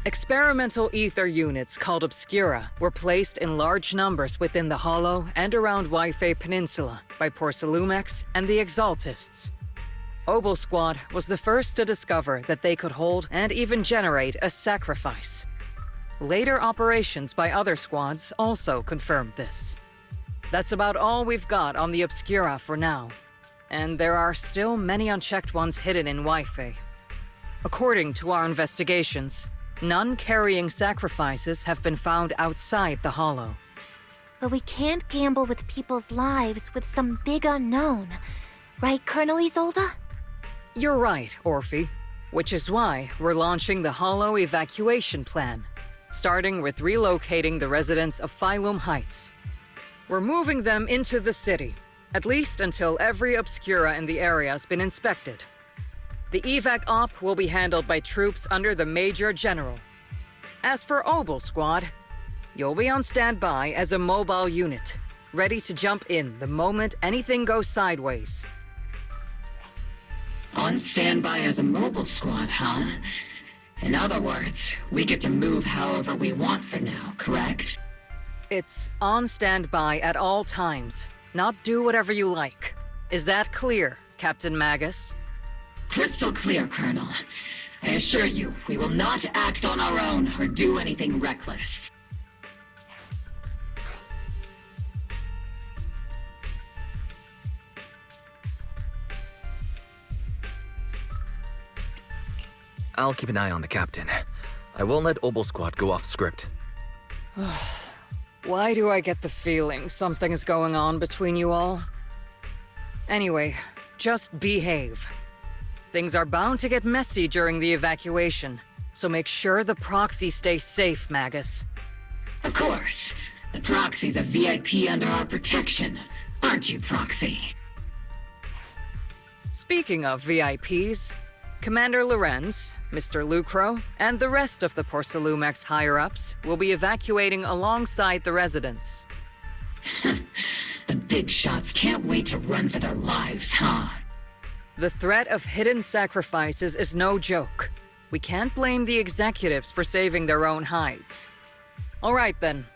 Experimental ether units called Obscura were placed in large numbers within the Hollow and around Waifei Peninsula by Porcelumex and the Exaltists. Obel Squad was the first to discover that they could hold and even generate a sacrifice. Later operations by other squads also confirmed this. That's about all we've got on the Obscura for now, and there are still many unchecked ones hidden in Waifei. According to our investigations, none carrying sacrifices have been found outside the Hollow. But we can't gamble with people's lives with some big unknown. Right, Colonel Isolde? You're right, Orphe. Which is why we're launching the Hollow evacuation plan, starting with relocating the residents of Phylum Heights. We're moving them into the city, at least until every Obscura in the area has been inspected. The evac op will be handled by troops under the Major General. As for Obel Squad, you'll be on standby as a mobile unit, ready to jump in the moment anything goes sideways. On standby as a mobile squad, huh? In other words, we get to move however we want for now, correct? It's on standby at all times, not do whatever you like. Is that clear, Captain Magus? Crystal clear, Colonel. I assure you, we will not act on our own or do anything reckless. I'll keep an eye on the captain. I won't let Obel Squad go off script. Why do I get the feeling something's going on between you all? Anyway, just behave. Things are bound to get messy during the evacuation, so make sure the proxy stays safe, Magus. Of course. The Proxy's a VIP under our protection, aren't you, Proxy? Speaking of VIPs, Commander Lorenz, Mr. Lucro, and the rest of the Porcelumex higher-ups will be evacuating alongside the residents. The big shots can't wait to run for their lives, huh? The threat of hidden sacrifices is no joke. We can't blame the executives for saving their own hides. All right then.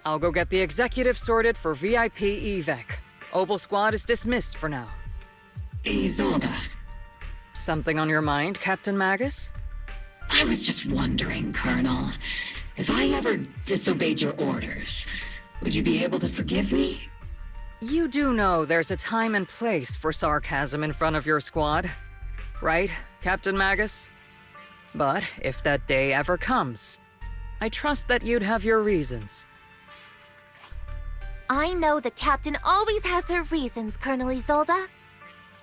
I'll go get the executive sorted for VIP evac. Obel Squad is dismissed for now. Isolde. Something on your mind, Captain Magus? I was just wondering, Colonel. If I ever disobeyed your orders, would you be able to forgive me? You do know there's a time and place for sarcasm in front of your squad, right, Captain Magus? But if that day ever comes, I trust that you'd have your reasons. I know the captain always has her reasons, Colonel Isolde.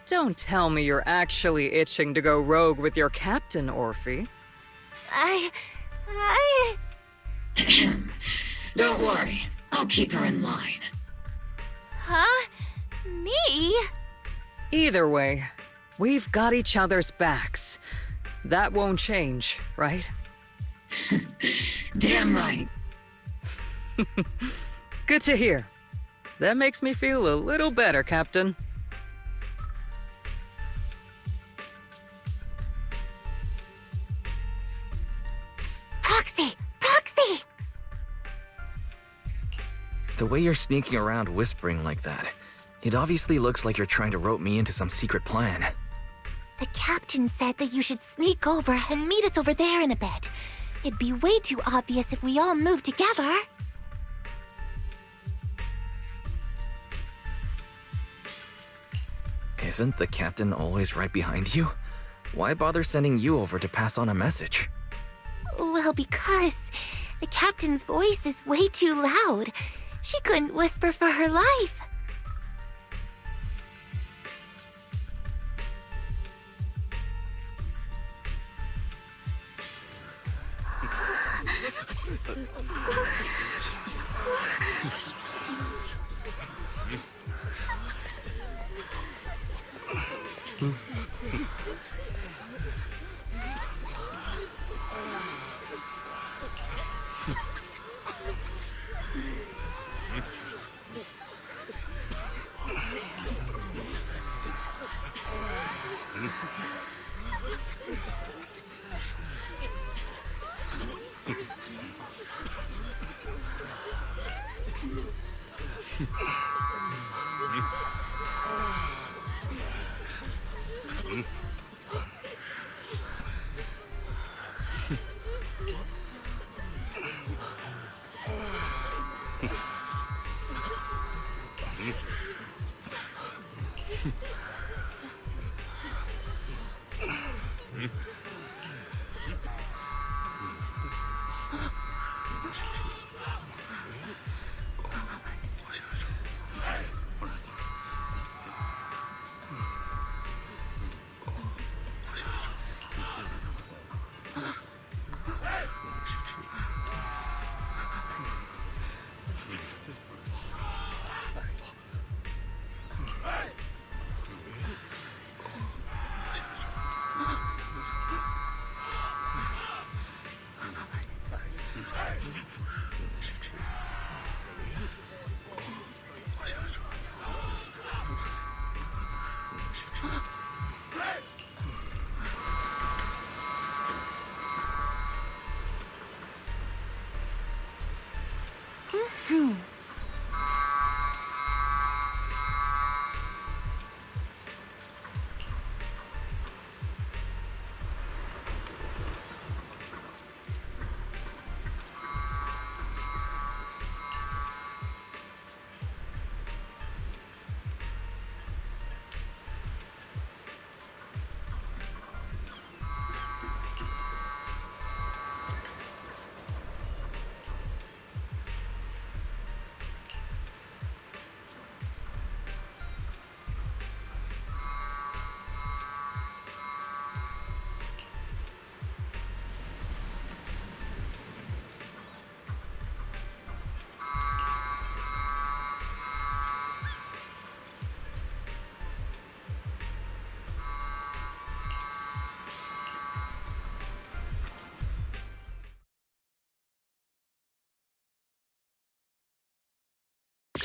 Don't tell me you're actually itching to go rogue with your captain, Orphe. I... Don't worry, I'll keep her in line. Huh? Me? Either way, we've got each other's backs. That won't change, right? Damn right. Good to hear. That makes me feel a little better, Captain. Proxy! Proxy! The way you're sneaking around whispering like that, it obviously looks like you're trying to rope me into some secret plan. The captain said that you should sneak over and meet us over there in a bit. It'd be way too obvious if we all moved together. Isn't the captain always right behind you? Why bother sending you over to pass on a message? Well, because the captain's voice is way too loud. She couldn't whisper for her life.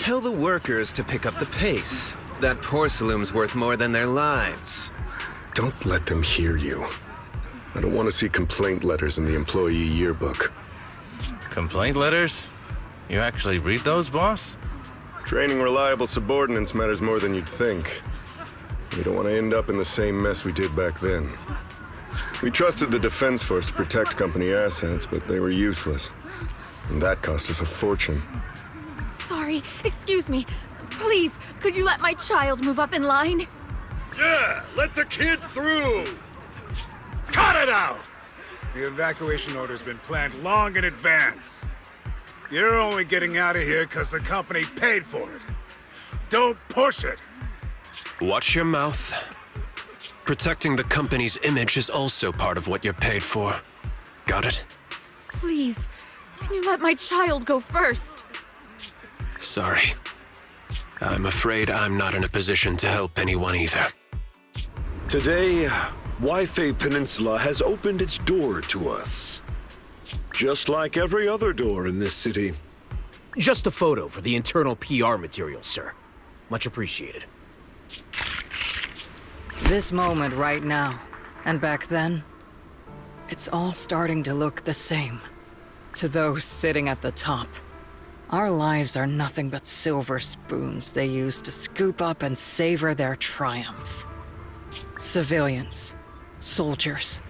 Tell the workers to pick up the pace. That porcelain's worth more than their lives. Don't let them hear you. I don't want to see complaint letters in the employee yearbook. Complaint letters? You actually read those, boss? Training reliable subordinates matters more than you'd think. We don't want to end up in the same mess we did back then. We trusted the Defense Force to protect company assets, but they were useless. And that cost us a fortune. Sorry, excuse me. Please, could you let my child move up in line? Yeah, let the kid through! Cut it out! The evacuation order's been planned long in advance. You're only getting out of here because the company paid for it. Don't push it! Watch your mouth. Protecting the company's image is also part of what you're paid for. Got it? Please, can you let my child go first? Sorry. I'm afraid I'm not in a position to help anyone either. Today, Wi-Fi Peninsula has opened its door to us. Just like every other door in this city. Just a photo for the internal PR material, sir. Much appreciated. This moment right now, and back then, it's all starting to look the same. To those sitting at the top, our lives are nothing but silver spoons they use to scoop up and savor their triumph. Civilians, soldiers,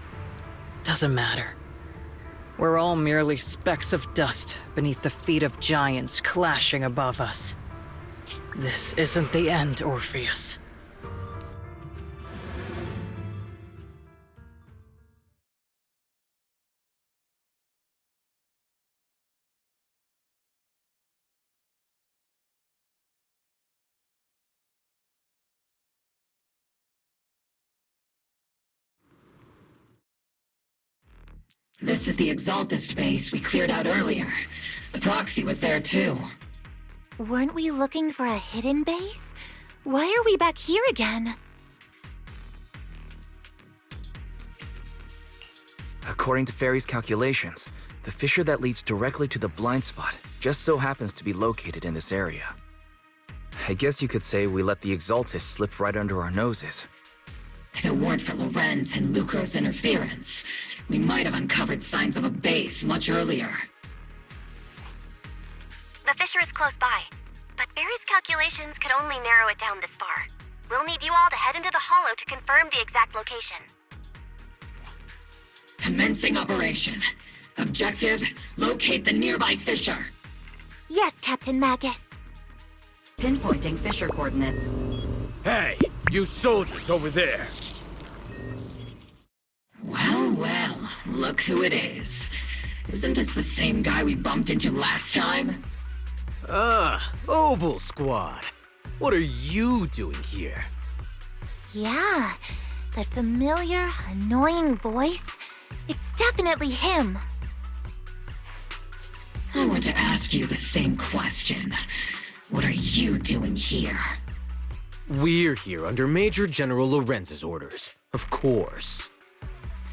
doesn't matter. We're all merely specks of dust beneath the feet of giants clashing above us. This isn't the end, Orpheus. This is the Exaltist base we cleared out earlier. The proxy was there too. Weren't we looking for a hidden base? Why are we back here again? According to Fairy's calculations, the fissure that leads directly to the blind spot just so happens to be located in this area. I guess you could say we let the Exaltist slip right under our noses. If it weren't for Lorenz and Lucro's interference, we might have uncovered signs of a base much earlier. The fissure is close by, but Barry's calculations could only narrow it down this far. We'll need you all to head into the hollow to confirm the exact location. Commencing operation. Objective, locate the nearby fissure. Yes, Captain Magus. Pinpointing fissure coordinates. Hey, you soldiers over there! Look who it is. Isn't this the same guy we bumped into last time? Obel Squad. What are you doing here? Yeah, that familiar, annoying voice. It's definitely him. I want to ask you the same question. What are you doing here? We're here under Major General Lorenz's orders, of course.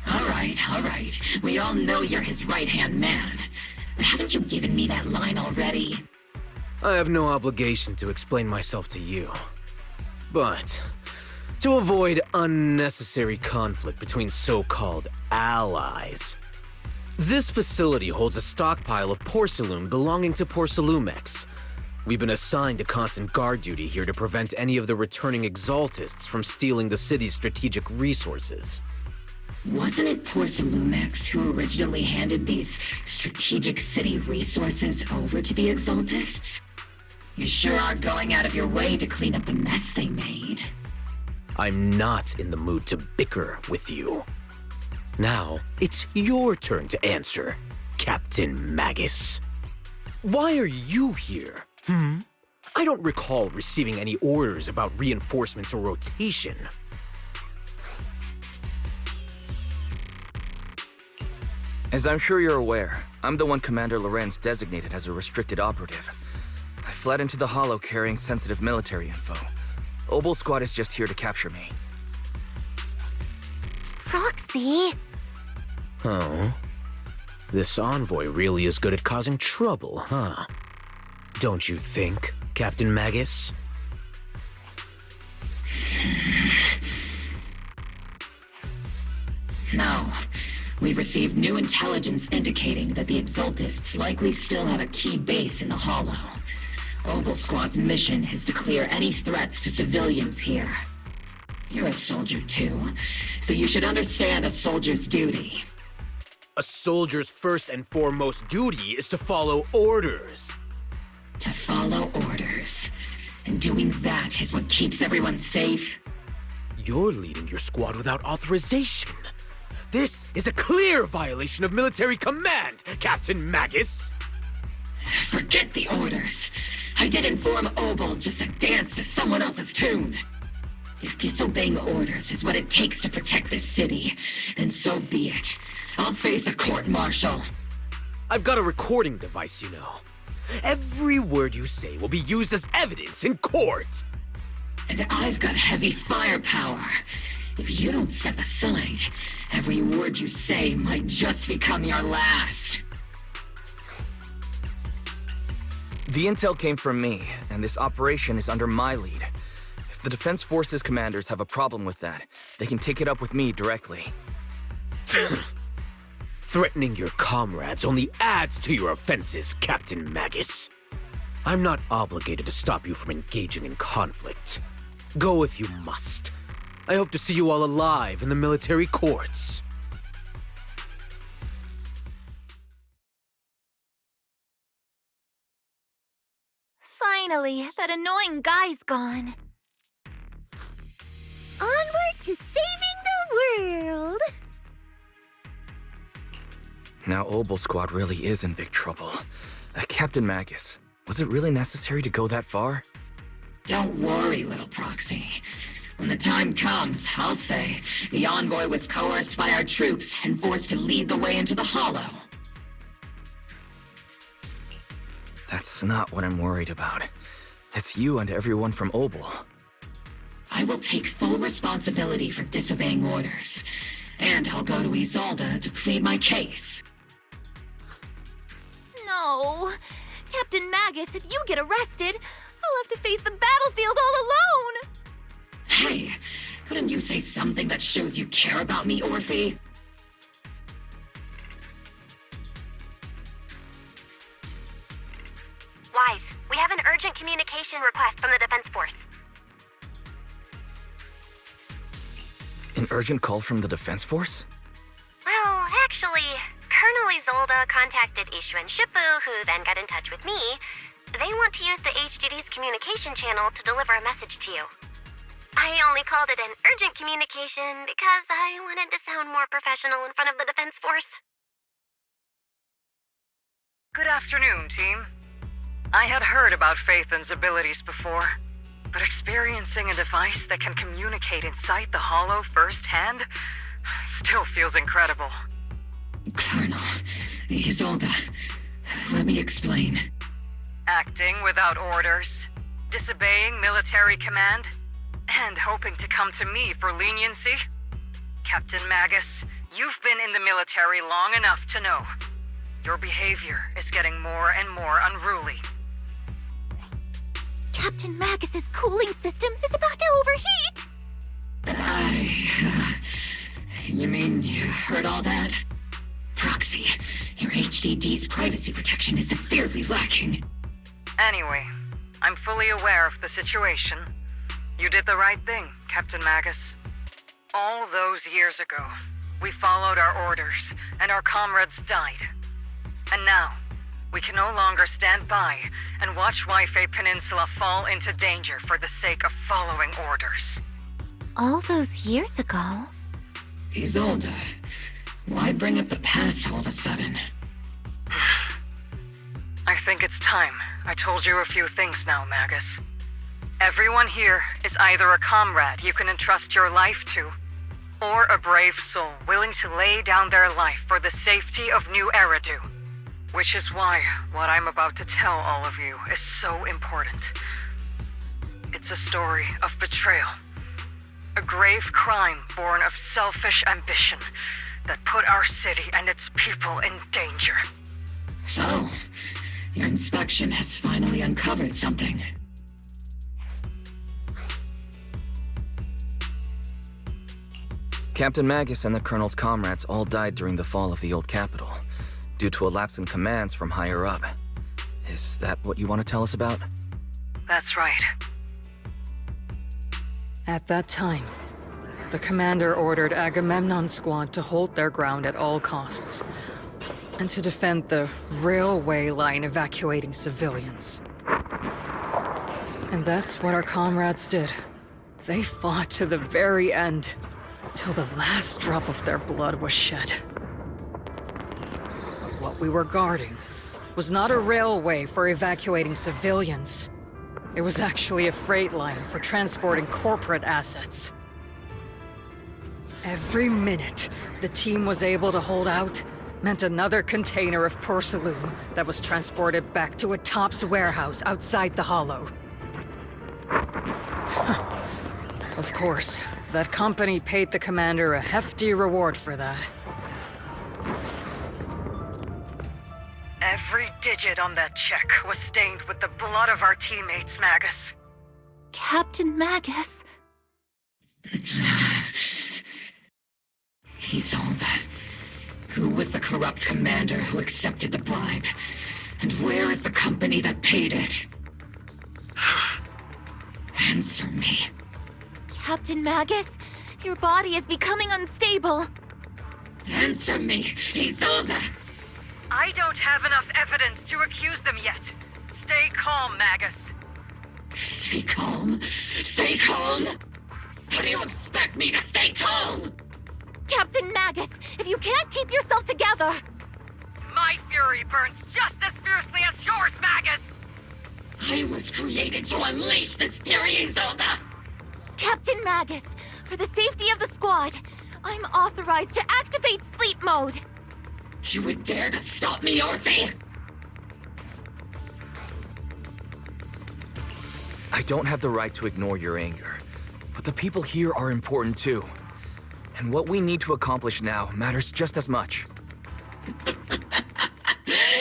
All right. We all know you're his right-hand man. But haven't you given me that line already? I have no obligation to explain myself to you. But to avoid unnecessary conflict between so-called allies, this facility holds a stockpile of porcelain belonging to Porcelumex. We've been assigned to constant guard duty here to prevent any of the returning exaltists from stealing the city's strategic resources. Wasn't it Porcelumex who originally handed these strategic city resources over to the exaltists? You sure are going out of your way to clean up the mess they made. I'm not in the mood to bicker with you. Now, it's your turn to answer, Captain Magus. Why are you here? I don't recall receiving any orders about reinforcements or rotation. As I'm sure you're aware, I'm the one Commander Lorenz designated as a restricted operative. I fled into the Hollow carrying sensitive military info. Obel Squad is just here to capture me. Proxy? Oh. This envoy really is good at causing trouble, huh? Don't you think, Captain Magus? No. We've received new intelligence indicating that the Exaltists likely still have a key base in the Hollow. Obel Squad's mission is to clear any threats to civilians here. You're a soldier too, so you should understand a soldier's duty. A soldier's first and foremost duty is to follow orders. To follow orders. And doing that is what keeps everyone safe. You're leading your squad without authorization. This is a clear violation of military command, Captain Magus! Forget the orders. I didn't form Obel just to dance to someone else's tune. If disobeying orders is what it takes to protect this city, then so be it. I'll face a court-martial. I've got a recording device, you know. Every word you say will be used as evidence in court. And I've got heavy firepower. If you don't step aside, every word you say might just become your last. The intel came from me, and this operation is under my lead. If the Defense Forces commanders have a problem with that, they can take it up with me directly. Threatening your comrades only adds to your offenses, Captain Magus. I'm not obligated to stop you from engaging in conflict. Go if you must. I hope to see you all alive in the military courts. Finally, that annoying guy's gone. Onward to saving the world! Now Obel Squad really is in big trouble. Captain Magus, was it really necessary to go that far? Don't worry, little proxy. When the time comes, I'll say the envoy was coerced by our troops and forced to lead the way into the Hollow. That's not what I'm worried about. It's you and everyone from Obel. I will take full responsibility for disobeying orders, and I'll go to Isolde to plead my case. No. Captain Magus, if you get arrested, I'll have to face the battlefield all alone! Hey, couldn't you say something that shows you care about me, Orphe? Wise, we have an urgent communication request from the Defense Force. An urgent call from the Defense Force? Well, actually, Colonel Isolde contacted Ishu and Shippu, who then got in touch with me. They want to use the HGD's communication channel to deliver a message to you. I only called it an urgent communication because I wanted to sound more professional in front of the Defense Force. Good afternoon, team. I had heard about Phaethon's abilities before, but experiencing a device that can communicate inside the Hollow firsthand still feels incredible. Colonel, Isolde, let me explain. Acting without orders, disobeying military command, and hoping to come to me for leniency? Captain Magus, you've been in the military long enough to know. Your behavior is getting more and more unruly. Captain Magus's cooling system is about to overheat! You mean you heard all that? Proxy, your HDD's privacy protection is severely lacking. Anyway, I'm fully aware of the situation. You did the right thing, Captain Magus. All those years ago, we followed our orders, and our comrades died. And now, we can no longer stand by and watch Wi-Fi Peninsula fall into danger for the sake of following orders. All those years ago? Isolde, why bring up the past all of a sudden? I think it's time I told you a few things now, Magus. Everyone here is either a comrade you can entrust your life to, or a brave soul willing to lay down their life for the safety of New Eridu. Which is why what I'm about to tell all of you is so important. It's a story of betrayal. A grave crime born of selfish ambition that put our city and its people in danger. So, your inspection has finally uncovered something. Captain Magus and the Colonel's comrades all died during the fall of the old capital, due to a lapse in commands from higher up. Is that what you want to tell us about? That's right. At that time, the commander ordered Agamemnon's squad to hold their ground at all costs, and to defend the railway line evacuating civilians. And that's what our comrades did. They fought to the very end, till the last drop of their blood was shed. But what we were guarding was not a railway for evacuating civilians. It was actually a freight line for transporting corporate assets. Every minute the team was able to hold out meant another container of porcelain that was transported back to a Topps warehouse outside the Hollow. Of course, that company paid the commander a hefty reward for that. Every digit on that check was stained with the blood of our teammates, Magus. Captain Magus? Isolde, who was the corrupt commander who accepted the bribe? And where is the company that paid it? Answer me. Captain Magus, your body is becoming unstable. Answer me, Isolde! I don't have enough evidence to accuse them yet. Stay calm, Magus. Stay calm? Stay calm? How do you expect me to stay calm? Captain Magus, if you can't keep yourself together... My fury burns just as fiercely as yours, Magus! I was created to unleash this fury, Isolde! Captain Magus, for the safety of the squad, I'm authorized to activate sleep mode. You would dare to stop me, Orphe? I don't have the right to ignore your anger, but the people here are important too. And what we need to accomplish now matters just as much.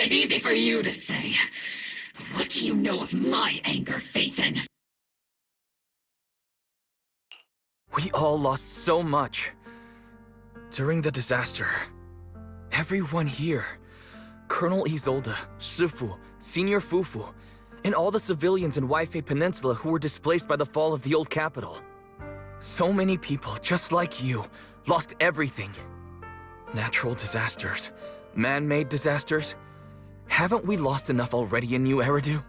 Easy for you to say. What do you know of my anger, Phaethon? We all lost so much. During the disaster, everyone here, Colonel Isolde, Shifu, Senior Fufu, and all the civilians in Wi-Fi Peninsula who were displaced by the fall of the old capital. So many people, just like you, lost everything. Natural disasters, man-made disasters. Haven't we lost enough already in New Eridu?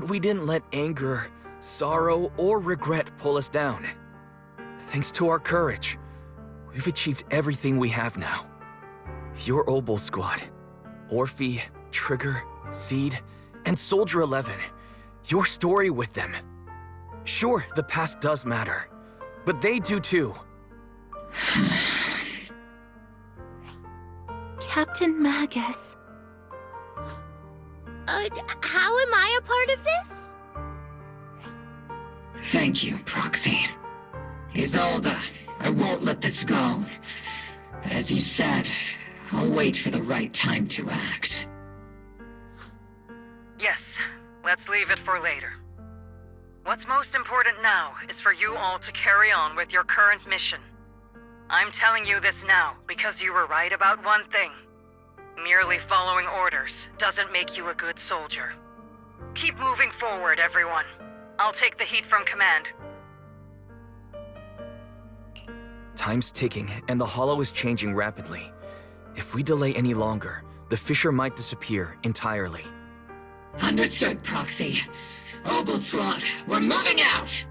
But we didn't let anger, sorrow, or regret pull us down. Thanks to our courage, we've achieved everything we have now. Your Obol Squad, Orphe, Trigger, Seed, and Soldier 11. Your story with them. Sure, the past does matter, but they do too. Captain Magus. How am I a part of this? Thank you, Proxy. Isolde, I won't let this go. But as you said, I'll wait for the right time to act. Yes, let's leave it for later. What's most important now is for you all to carry on with your current mission. I'm telling you this now because you were right about one thing. Merely following orders doesn't make you a good soldier. Keep moving forward, everyone. I'll take the heat from command. Time's ticking, and the Hollow is changing rapidly. If we delay any longer, the fissure might disappear entirely. Understood, Proxy. Obol Squad, we're moving out!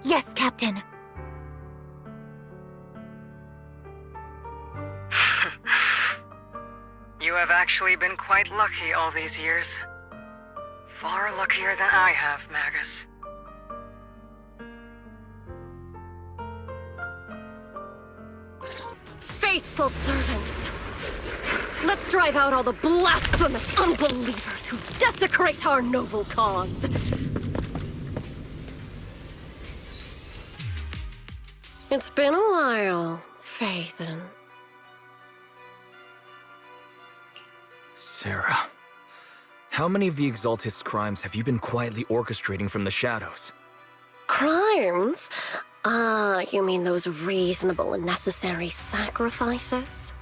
Yes, Captain. You have actually been quite lucky all these years. Far luckier than I have, Magus. Faithful servants! Let's drive out all the blasphemous unbelievers who desecrate our noble cause! It's been a while, Phaethon. Sarah, how many of the Exaltists' crimes have you been quietly orchestrating from the shadows? Crimes? Ah, you mean those reasonable and necessary sacrifices?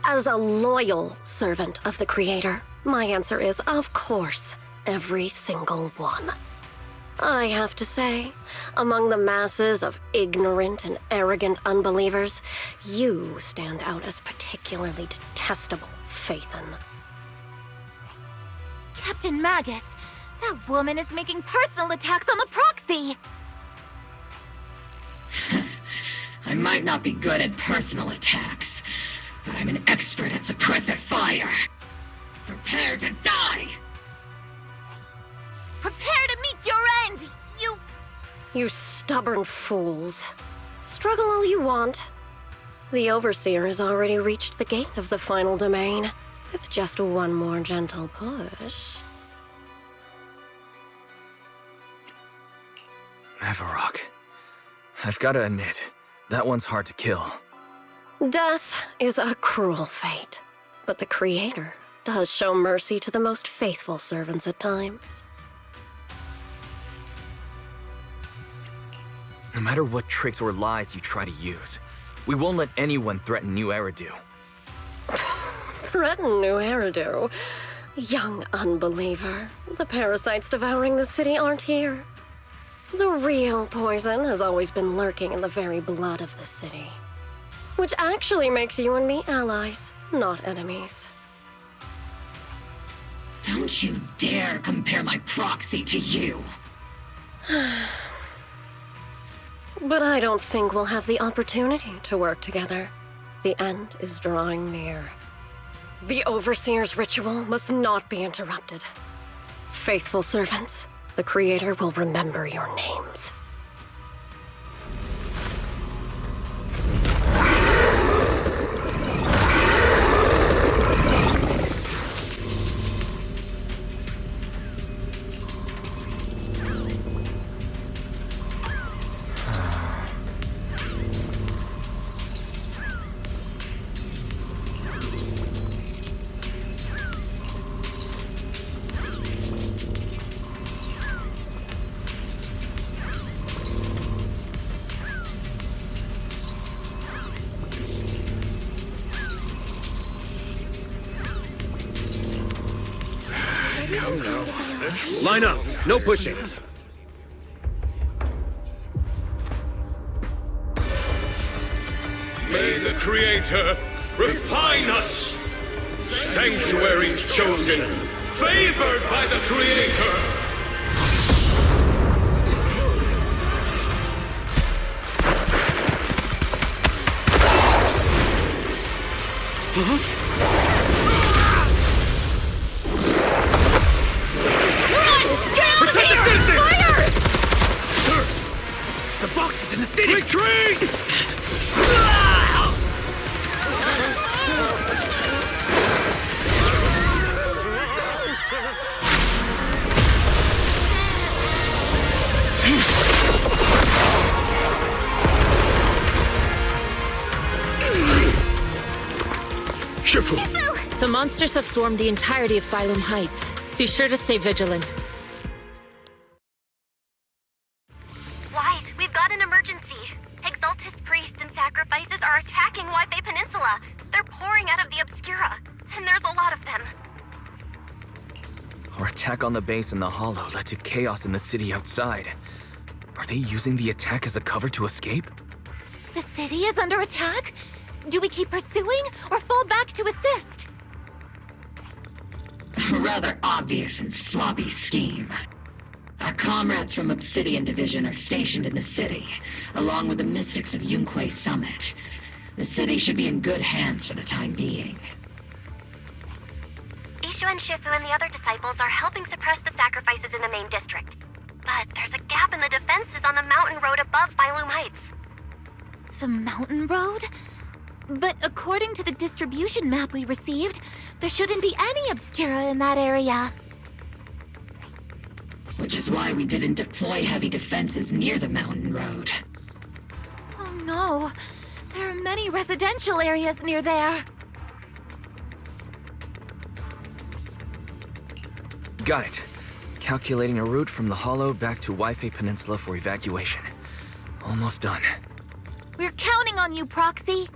As a loyal servant of the Creator, my answer is, of course, every single one. I have to say, among the masses of ignorant and arrogant unbelievers, you stand out as particularly detestable, Phaethon. Captain Magus, that woman is making personal attacks on the Proxy! I might not be good at personal attacks, but I'm an expert at suppressive fire. Prepare to die! Prepare to meet your end, you... You stubborn fools. Struggle all you want. The Overseer has already reached the gate of the final domain. It's just one more gentle push. Avarok. I've gotta admit, that one's hard to kill. Death is a cruel fate, but the Creator does show mercy to the most faithful servants at times. No matter what tricks or lies you try to use, we won't let anyone threaten New Eridu. Threaten New Eridu? Young unbeliever. The parasites devouring the city aren't here. The real poison has always been lurking in the very blood of the city. Which actually makes you and me allies, not enemies. Don't you dare compare my Proxy to you! But I don't think we'll have the opportunity to work together. The end is drawing near. The Overseer's ritual must not be interrupted. Faithful servants, the Creator will remember your names. Line up. No pushing. May the Creator refine us. Sanctuaries chosen, Favored by the Creator! The box is in the city! Retreat! The monsters have swarmed the entirety of Phylum Heights. Be sure to stay vigilant. Wise, we've got an emergency. Exaltist priests and sacrifices are attacking Wi-Fi Peninsula. They're pouring out of the Obscura, and there's a lot of them. Our attack on the base in the Hollow led to chaos in the city outside. Are they using the attack as a cover to escape? The city is under attack? Do we keep pursuing or fall back to assist? A rather obvious and sloppy scheme. Our comrades from Obsidian Division are stationed in the city, along with the mystics of Yunquay Summit. The city should be in good hands for the time being. Ishu and Shifu and the other disciples are helping suppress the sacrifices in the main district. But there's a gap in the defenses on the mountain road above Phylum Heights. The mountain road? But according to the distribution map we received, there shouldn't be any Obscura in that area. Which is why we didn't deploy heavy defenses near the mountain road. Oh no, there are many residential areas near there. Got it. Calculating a route from the Hollow back to Wi-Fi Peninsula for evacuation. Almost done. We're counting on you, Proxy.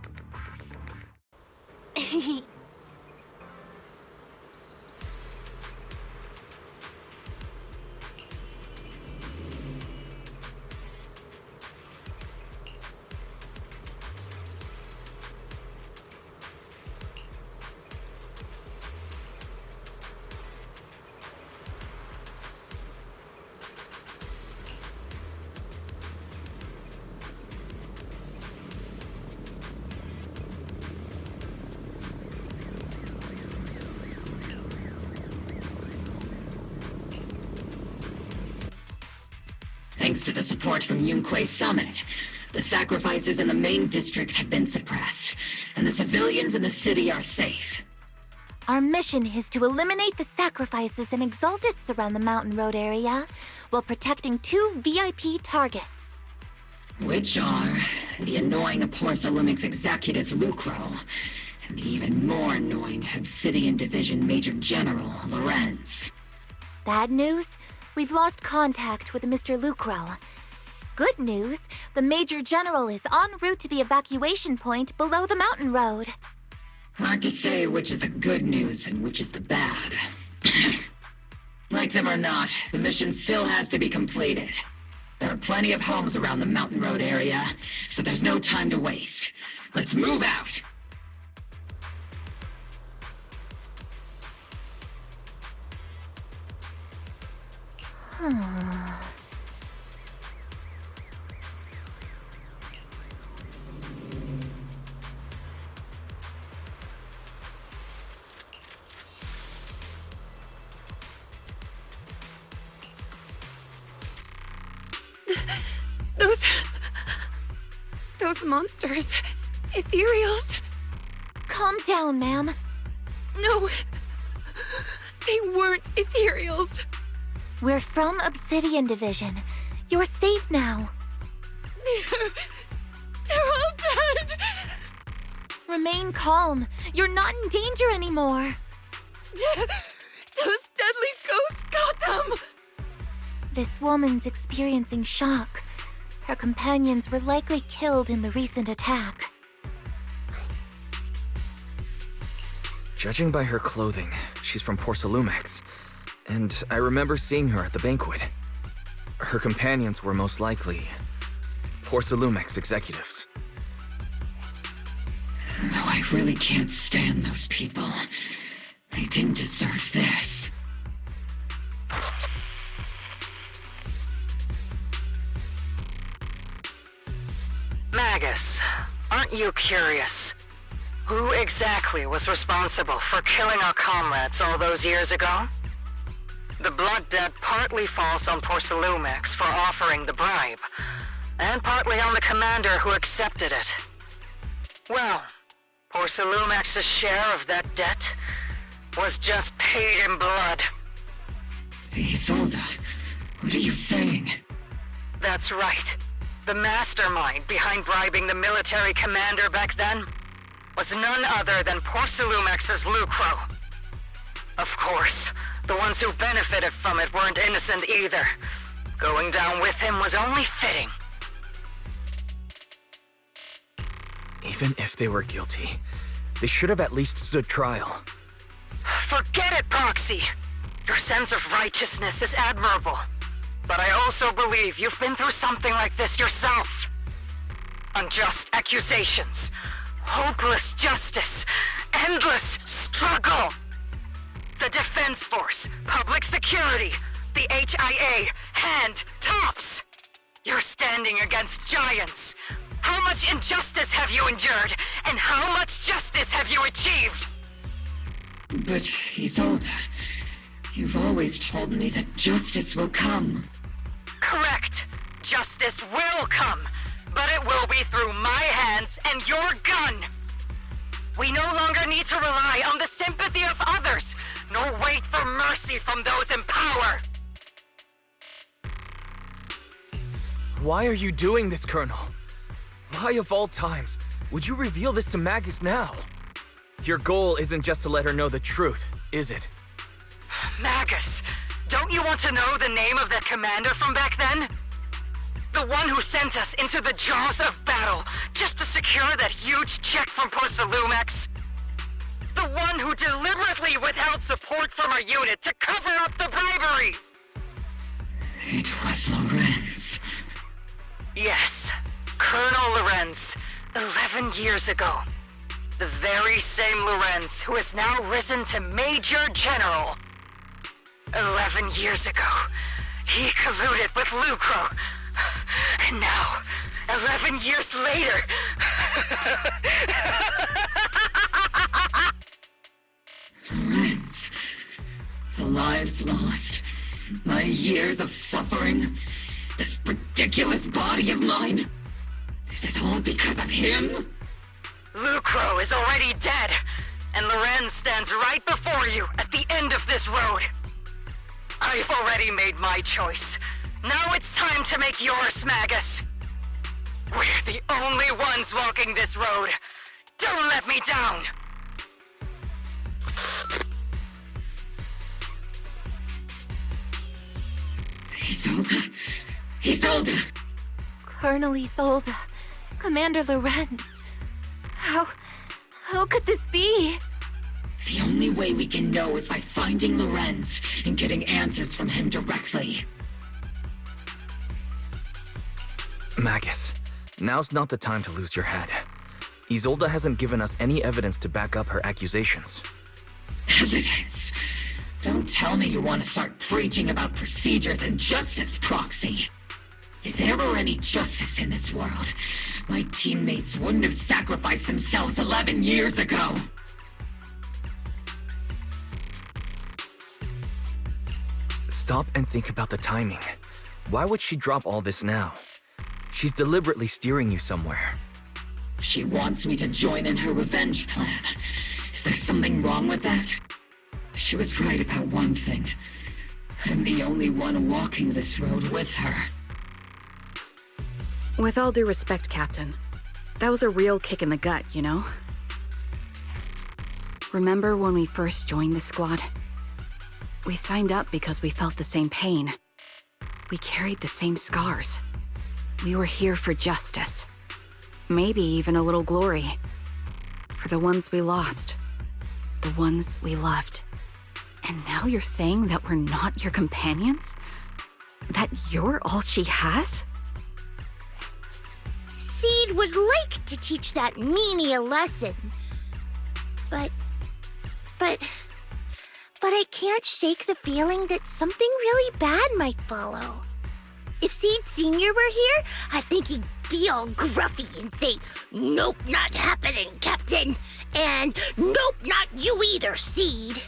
Thanks to the support from Yunquay Summit, the sacrifices in the main district have been suppressed, and the civilians in the city are safe. Our mission is to eliminate the sacrifices and exaltists around the mountain road area, while protecting 2 VIP targets. Which are the annoying Aporsalumix executive Lucro, and the even more annoying Obsidian Division Major General Lorenz. Bad news? We've lost contact with Mr. Lucro. Good news, the Major General is en route to the evacuation point below the mountain road. Hard to say which is the good news and which is the bad. Like them or not, the mission still has to be completed. There are plenty of homes around the mountain road area, so there's no time to waste. Let's move out! Those monsters. Ethereals. Calm down, ma'am. No. They weren't ethereals. We're from Obsidian Division. You're safe now. They're all dead. Remain calm. You're not in danger anymore. Those deadly ghosts got them. This woman's experiencing shock. Her companions were likely killed in the recent attack. Judging by her clothing, she's from Porsalumex. And I remember seeing her at the banquet. Her companions were most likely Porsalumex executives. Though I really can't stand those people, they didn't deserve this. Magus, aren't you curious? Who exactly was responsible for killing our comrades all those years ago? The blood debt partly falls on Porcelumex for offering the bribe, and partly on the commander who accepted it. Well, Porcelumex's share of that debt was just paid in blood. Isolde, what are you saying? That's right. The mastermind behind bribing the military commander back then was none other than Porcelumex's Lucro. Of course, the ones who benefited from it weren't innocent either. Going down with him was only fitting. Even if they were guilty, they should have at least stood trial. Forget it, Proxy! Your sense of righteousness is admirable. But I also believe you've been through something like this yourself. Unjust accusations, hopeless justice, endless struggle. The Defense Force, public security, the HIA, hand tops. You're standing against giants. How much injustice have you endured, and how much justice have you achieved? But, Isolde, you've always told me that justice will come. Correct. Justice will come, but it will be through my hands and your gun. We no longer need to rely on the sympathy of others, nor wait for mercy from those in power. Why are you doing this, Colonel? Why of all times would you reveal this to Magus now? Your goal isn't just to let her know the truth, is it? Magus, don't you want to know the name of that commander from back then? The one who sent us into the jaws of battle just to secure that huge check from Porcelumex? The one who deliberately withheld support from our unit to cover up the bribery! It was Lorenz. Yes, Colonel Lorenz, 11 years ago. The very same Lorenz who has now risen to Major General. 11 years ago, he colluded with Lucro. And now, 11 years later... Lorenz, the lives lost, my years of suffering, this ridiculous body of mine. Is it all because of him? Lucro is already dead, and Lorenz stands right before you at the end of this road. I've already made my choice. Now it's time to make yours, Magus. We're the only ones walking this road. Don't let me down! Isolde! Isolde! Colonel Isolde, Commander Lorenz. How could this be? The only way we can know is by finding Lorenz and getting answers from him directly. Magus, now's not the time to lose your head. Isolde hasn't given us any evidence to back up her accusations. Evidence? Don't tell me you want to start preaching about procedures and justice, Proxy. If there were any justice in this world, my teammates wouldn't have sacrificed themselves 11 years ago. Stop and think about the timing. Why would she drop all this now? She's deliberately steering you somewhere. She wants me to join in her revenge plan. Is there something wrong with that? She was right about one thing. I'm the only one walking this road with her. With all due respect, Captain, that was a real kick in the gut, you know? Remember when we first joined the squad? We signed up because we felt the same pain. We carried the same scars. We were here for justice. Maybe even a little glory. For the ones we lost. The ones we loved. And now you're saying that we're not your companions? That you're all she has? Seed would like to teach that meanie a lesson. But I can't shake the feeling that something really bad might follow. If Seed Sr. were here, I think he'd be all gruffy and say, "Nope, not happening, Captain," and "Nope, not you either, Seed."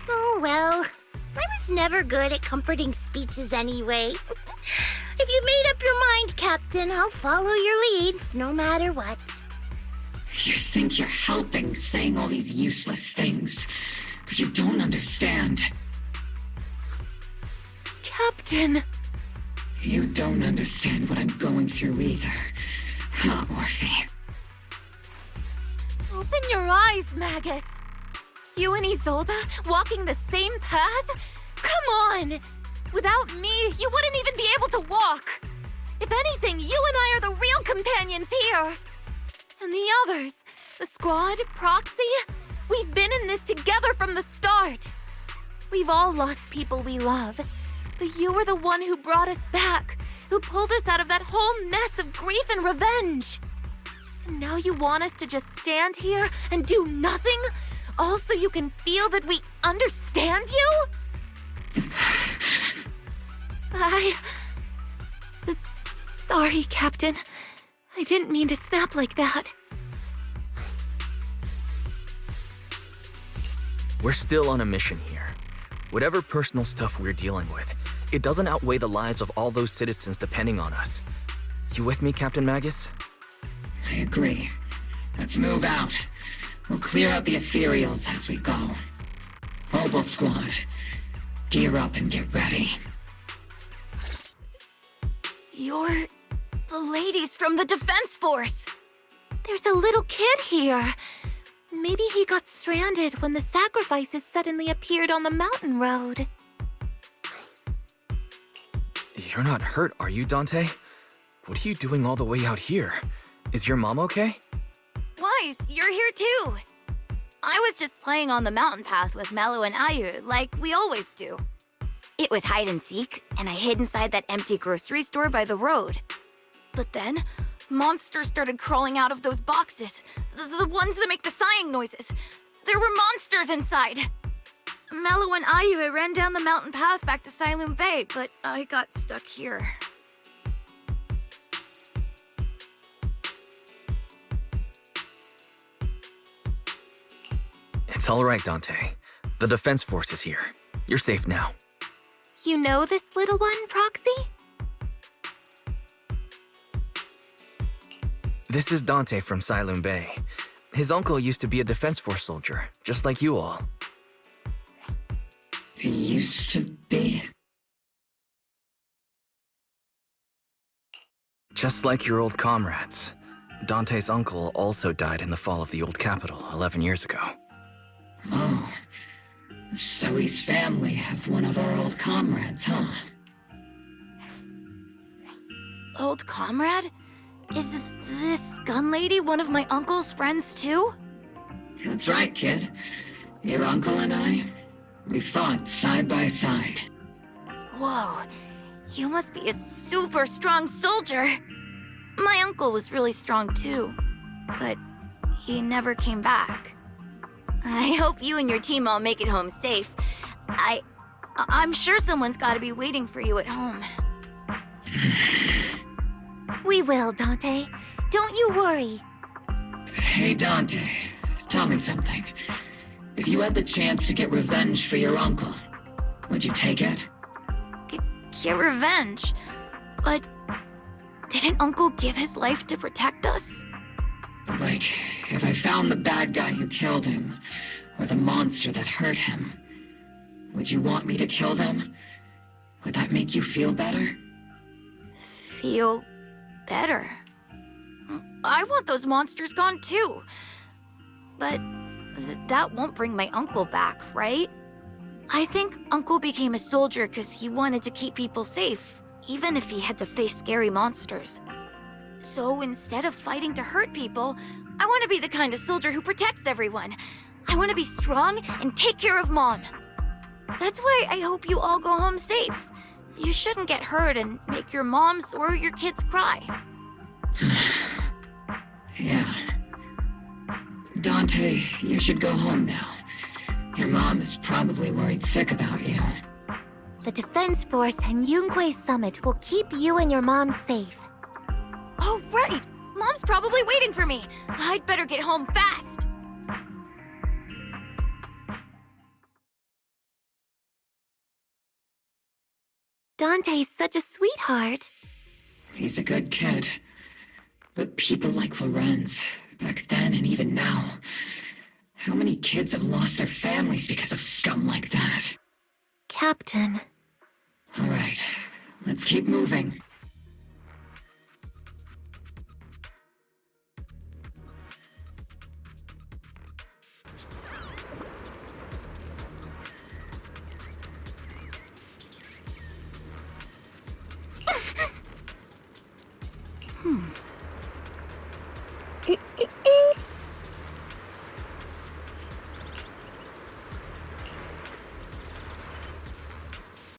Oh, well, I was never good at comforting speeches anyway. If you made up your mind, Captain, I'll follow your lead, no matter what. You think you're helping saying all these useless things, but you don't understand. Captain! You don't understand what I'm going through either, huh, Orphe? Open your eyes, Magus. You and Isolde walking the same path? Come on! Without me, you wouldn't even be able to walk. If anything, you and I are the real companions here. And the others, the squad, Proxy, we've been in this together from the start. We've all lost people we love, but you were the one who brought us back, who pulled us out of that whole mess of grief and revenge. And now you want us to just stand here and do nothing, all so you can feel that we understand you? Sorry, Captain. I didn't mean to snap like that. We're still on a mission here. Whatever personal stuff we're dealing with, it doesn't outweigh the lives of all those citizens depending on us. You with me, Captain Magus? I agree. Let's move out. We'll clear out the ethereals as we go. Obel Squad, gear up and get ready. You're the ladies from the Defense Force. There's a little kid here. Maybe he got stranded when the sacrifices suddenly appeared on the mountain road. You're not hurt, are you, Dante? What are you doing all the way out here? Is your mom okay? Wise, you're here too. I was just playing on the mountain path with Mello and Ayu, like we always do. It was hide and seek, and I hid inside that empty grocery store by the road. But then, monsters started crawling out of those boxes. The ones that make the sighing noises. There were monsters inside. Mello and Ayu ran down the mountain path back to Silum Bay, but I got stuck here. It's all right, Dante. The Defense Force is here. You're safe now. You know this little one, Proxy? This is Dante from Silum Bay. His uncle used to be a Defense Force soldier, just like you all. He used to be? Just like your old comrades. Dante's uncle also died in the fall of the old capital 11 years ago. Oh. So his family have one of our old comrades, huh? Old comrade? Is this gun lady one of my uncle's friends too? That's right, kid. Your uncle and I, we fought side by side. Whoa, you must be a super strong soldier. My uncle was really strong too, but he never came back. I hope you and your team all make it home safe. I'm sure someone's gotta be waiting for you at home. We will, Dante. Don't you worry. Hey, Dante, tell me something. If you had the chance to get revenge for your uncle, would you take it? Get revenge? But didn't Uncle give his life to protect us? Like, if I found the bad guy who killed him, or the monster that hurt him, would you want me to kill them? Would that make you feel better? Feel better? I want those monsters gone too. But that won't bring my uncle back, right? I think Uncle became a soldier because he wanted to keep people safe, even if he had to face scary monsters. So instead of fighting to hurt people, I want to be the kind of soldier who protects everyone. I want to be strong and take care of Mom. That's why I hope you all go home safe. You shouldn't get hurt and make your moms or your kids cry. Yeah. Dante, you should go home now. Your mom is probably worried sick about you. The Defense Force and Yunque Summit will keep you and your mom safe. Oh, Right! Mom's probably waiting for me. I'd better get home fast. Dante's such a sweetheart. He's a good kid. But people like Lorenz, back then and even now, how many kids have lost their families because of scum like that? Captain. All right, let's keep moving.